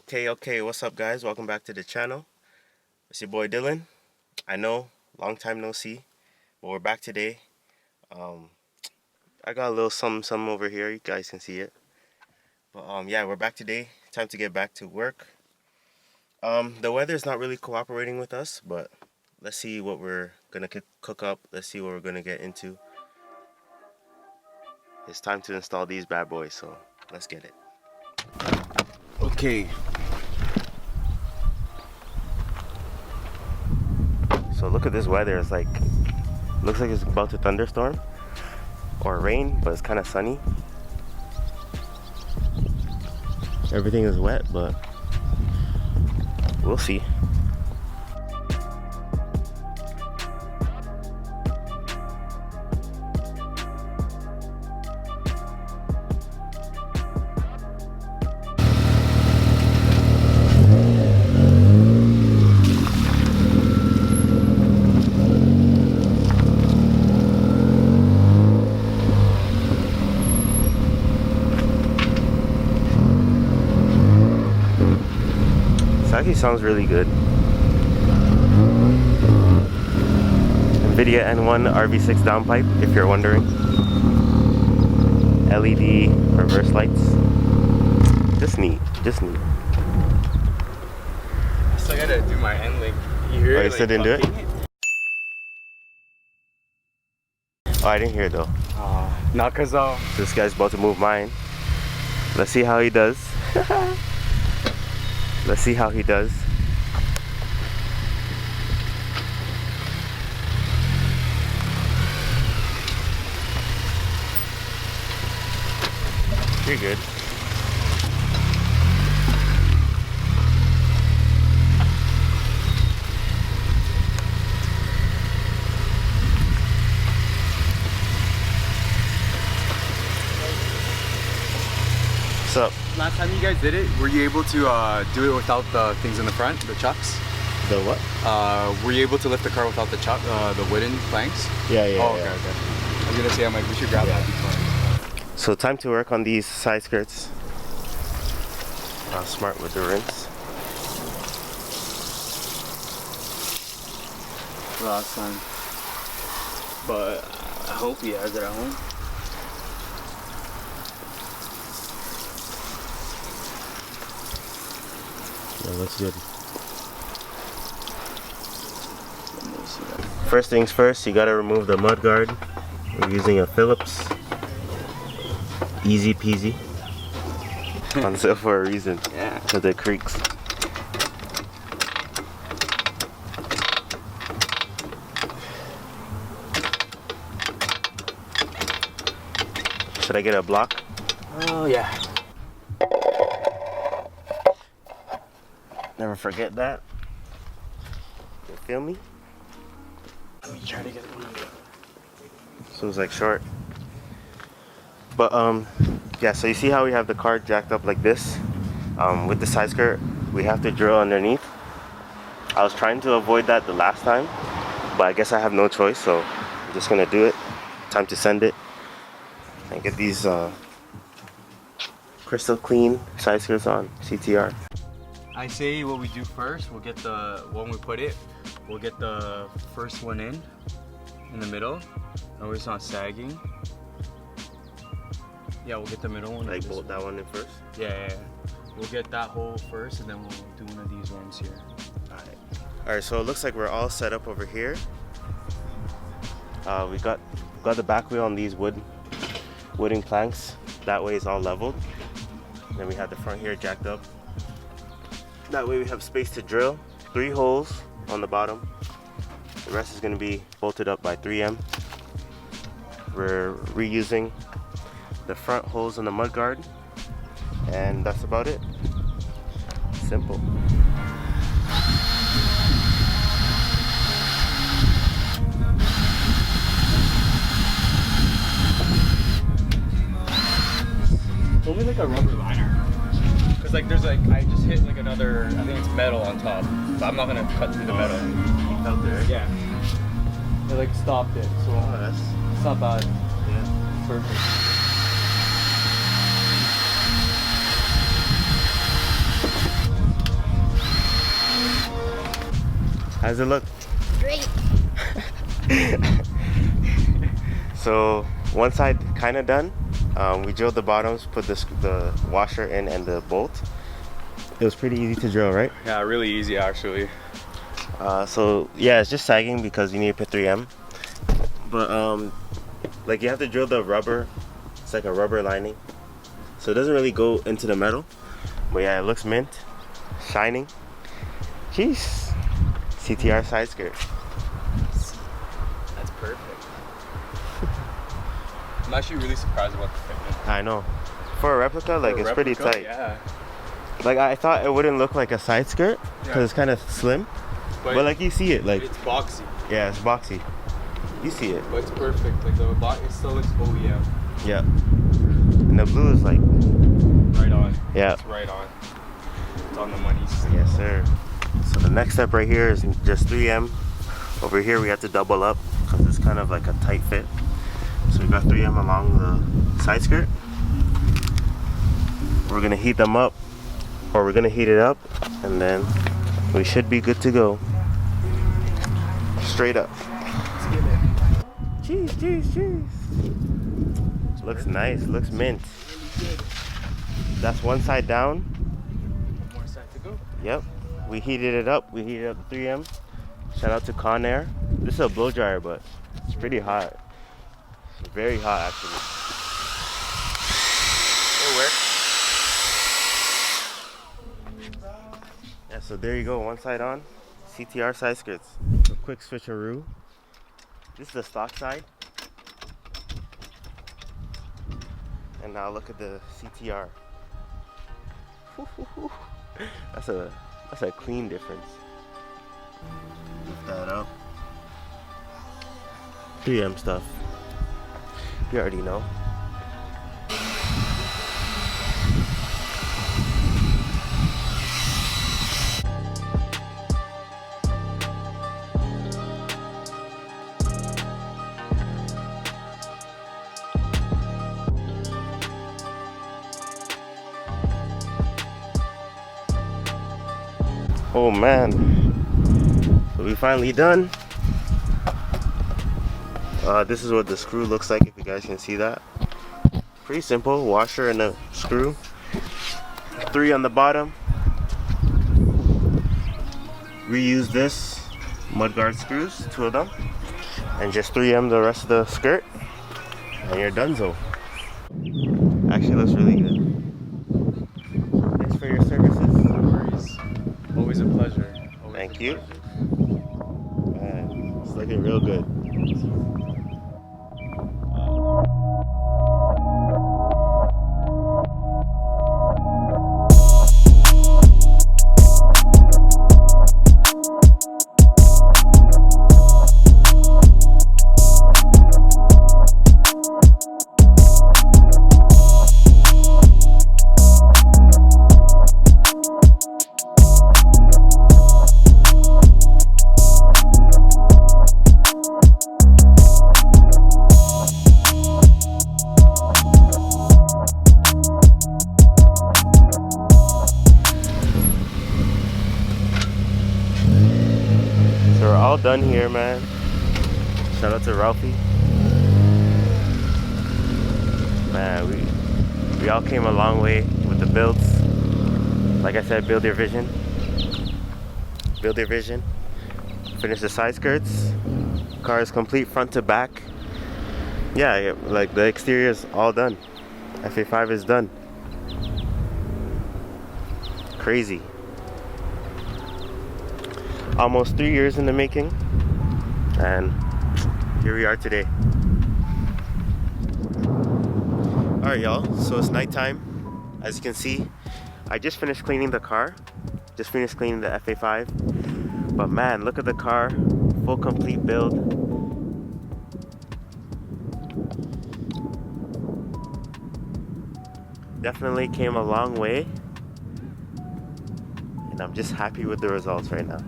Okay, what's up guys? Welcome back to the channel. It's your boy Dylan. I know, long time no see, but we're back today. I got a little something over here, you guys can see it. But yeah, we're back today. Time to get back to work. The weather's not really cooperating with us, but let's see what we're gonna cook up. Let's see what we're gonna get into. It's time to install these bad boys, so let's get it. Okay. So look at this weather. It's like, looks like it's about to thunderstorm or rain, but it's kind of sunny. Everything is wet, but we'll see. Actually sounds really good. NVIDIA N1 RV6 downpipe, if you're wondering. LED reverse lights. Just neat, just neat. I still gotta do my end link. You hear Oh, it? you still didn't do it? Oh, I didn't hear it though. Not cause This guy's about to move mine. Let's see how he does. Let's see how he does. You're good. What's up? last time you guys did it, were you able to do it without the things in the front, the chucks? The what? Were you able to lift the car without the chuck, the wooden planks? Yeah. Oh, okay. I was gonna say, I'm like, we should grab that before. So time to work on these side skirts. Smart with the rinse. Last time. But I hope he has it at home. Yeah, looks good. First things first, you gotta remove the mud guard. We're using a Phillips. Easy peasy. On sale for a reason. Yeah. Because it creaks. Should I get a block? Oh yeah. Never forget that. You feel me? Let me try to get one of them. So it's like short. But yeah, so you see how we have the car jacked up like this? With the side skirt, we have to drill underneath. I was trying to avoid that the last time, but I guess I have no choice, so I'm just gonna do it. Time to send it and get these crystal clean side skirts on CTR. I say what we do first, we'll get the, when we put it, we'll get the first one in the middle. That way it's not sagging. Yeah, we'll get the middle one. Like bolt that one in first? Yeah. We'll get that hole first and then we'll do one of these ones here. Alright, so it looks like we're all set up over here. We got the back wheel on these wooden planks. That way it's all leveled. And then we have the front here jacked up. That way we have space to drill. 3 holes on the bottom. The rest is going to be bolted up by 3M. We're reusing the front holes on the mud guard. And that's about it. Simple. Only like a rubber liner. Cause like there's like, I just hit like another, I think it's metal on top. But I'm not gonna cut through the metal. You felt it, right? Yeah. It like stopped it, so it's not bad. Yeah. Perfect. How does it look? Great. So one side kind of done. We drilled the bottoms, put the washer in and the bolt. It was pretty easy to drill, right? Yeah, really easy actually. So yeah, it's just sagging because you need to put 3M. But like you have to drill the rubber. It's like a rubber lining, so it doesn't really go into the metal. But yeah, it looks mint, shining. Jeez, CTR side skirt. That's perfect. I'm actually really surprised about the fitment. I know. For a replica, like For a it's pretty replica, tight. Yeah. Like I thought it wouldn't look like a side skirt because Yeah. it's kind of slim. But like you see it, like it's boxy. yeah, it's boxy. You see it. But it's perfect. Like the box, it still looks OEM. Yeah. And the blue is like Right on. yeah. It's right on. It's on the money. Yes, sir. So the next step right here is just 3M. Over here we have to double up because it's kind of like a tight fit. So we got 3M along the side skirt. We're gonna heat them up, or we're gonna heat it up, and then we should be good to go. Straight up. Let's give it. Cheese, cheese, cheese. Looks nice, looks mint. Really good. That's one side down. One more side to go. Yep. We heated it up. We heated up the 3M. Shout out to Conair. This is a blow dryer, but it's pretty hot. It's very hot, actually. It works. Yeah, so there you go. One side on. CTR side skirts. A quick switcheroo. This is the stock side. And now look at the CTR. That's a clean difference. Lift that up. 3M stuff. You already know. Oh man, so we finally done. This is what the screw looks like, if you guys can see that. Pretty simple, washer and a screw. 3 on the bottom. Reuse this, mudguard screws, 2 of them. And just 3M the rest of the skirt. And you're donezo. Actually looks really good. Thanks for your services. No worries. Always a pleasure. Always Thank a you. pleasure. Man, it's looking real good. So we're all done here, man. Shout out to Ralphie. Man, we all came a long way with the builds. Like I said, build your vision. Build your vision. Finish the side skirts. Car is complete front to back. Yeah, like the exterior is all done. FA5 is done. Crazy. Almost 3 years in the making, and here we are today. Alright y'all, so it's nighttime. As you can see, I just finished cleaning the car. Just finished cleaning the FA5. But man, look at the car. Full complete build. Definitely came a long way. And I'm just happy with the results right now.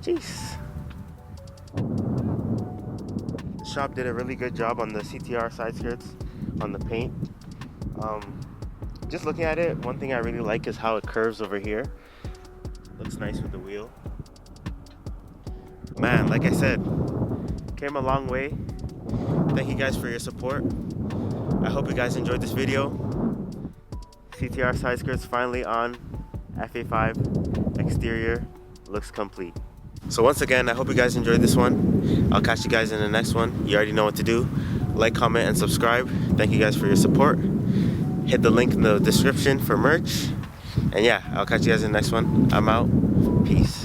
Jeez. The shop did a really good job on the CTR side skirts, on the paint. Just looking at it, one thing I really like is how it curves over here. Looks nice with the wheel. Man, like I said, came a long way. Thank you guys for your support. I hope you guys enjoyed this video. CTR side skirts finally on. FA5 exterior looks complete. So once again, I hope you guys enjoyed this one. I'll catch you guys in the next one. You already know what to do. Like, comment, and subscribe. Thank you guys for your support. Hit the link in the description for merch. And yeah, I'll catch you guys in the next one. I'm out. Peace.